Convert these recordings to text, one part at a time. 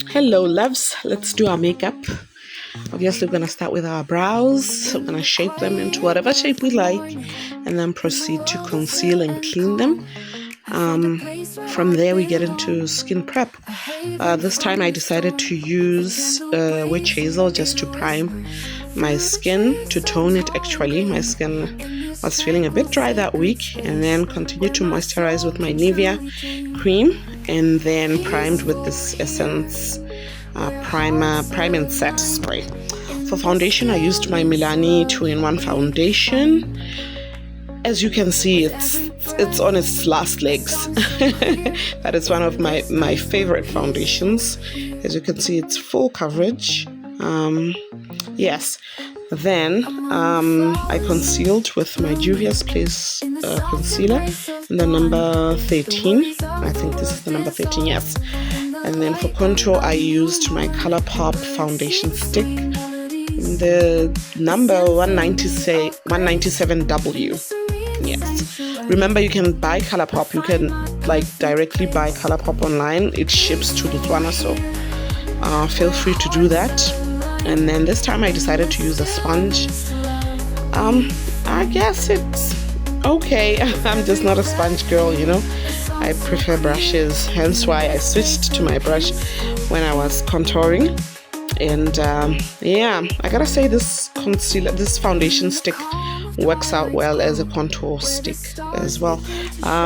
Hello, loves. Let's do our makeup. Obviously, we're going to start with our brows. We're going to shape them into whatever shape we like and then proceed to conceal and clean them. From there, we get into skin prep. This time, I decided to use witch hazel just to prime my skin, to tone it actually. My skin was feeling a bit dry that week, and then continue to moisturize with my Nivea cream, and then primed with this Essence Prime and Set spray. For foundation, I used my Milani 2-in-1 foundation. As you can see, it's on its last legs. That is one of my favorite foundations. As you can see, it's full coverage. Yes. Then I concealed with my Juvia's Place concealer in the number 13. I think this is the number 13, yes. And then for contour, I used my ColourPop foundation stick, the number 197W. Yes. Remember, you can buy ColourPop. You can directly buy ColourPop online. It ships to Botswana, so feel free to do that. And then this time I decided to use a sponge. I guess it's okay. I'm just not a sponge girl, you know. I prefer brushes, hence why I switched to my brush when I was contouring. And yeah, I gotta say this foundation stick works out well as a contour stick as well.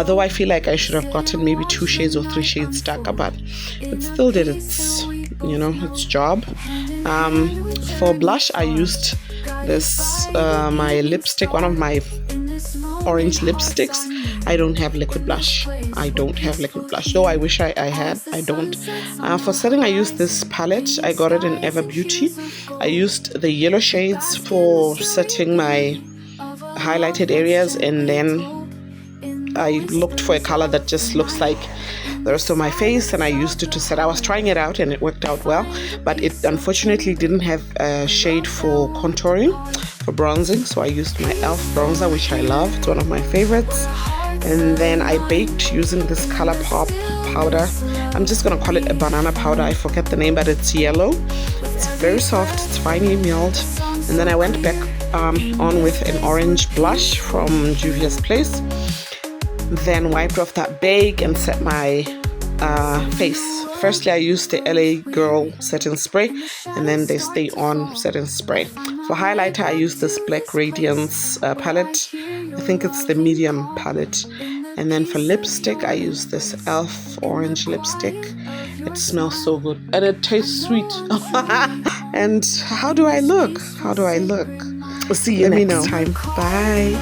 Though I feel like I should have gotten maybe 2 shades or 3 shades darker, but it still did its job. For blush, I used this my lipstick, one of my orange lipsticks. I don't have liquid blush. Though I wish I had. I don't. For setting, I used this palette. I got it in Ever Beauty. I used the yellow shades for setting my highlighted areas, and then I looked for a color that just looks like the rest of my face, and I used it to set. I was trying it out and it worked out well, but it unfortunately didn't have a shade for contouring, for bronzing, so I used my e.l.f. bronzer, which I love. It's one of my favorites. And then I baked using this ColourPop powder. I'm just gonna call it a banana powder. I forget the name, but it's yellow. It's very soft, it's finely milled. And then I went back on with an orange blush from Juvia's Place. Then wiped off that bake and set my face. Firstly, I used the LA Girl setting spray, and then the Stay On setting spray. For highlighter, I used this Black Radiance palette. I think it's the medium palette. And then for lipstick, I used this e.l.f. orange lipstick. It smells so good and it tastes sweet. And how do I look? See you next time. Bye.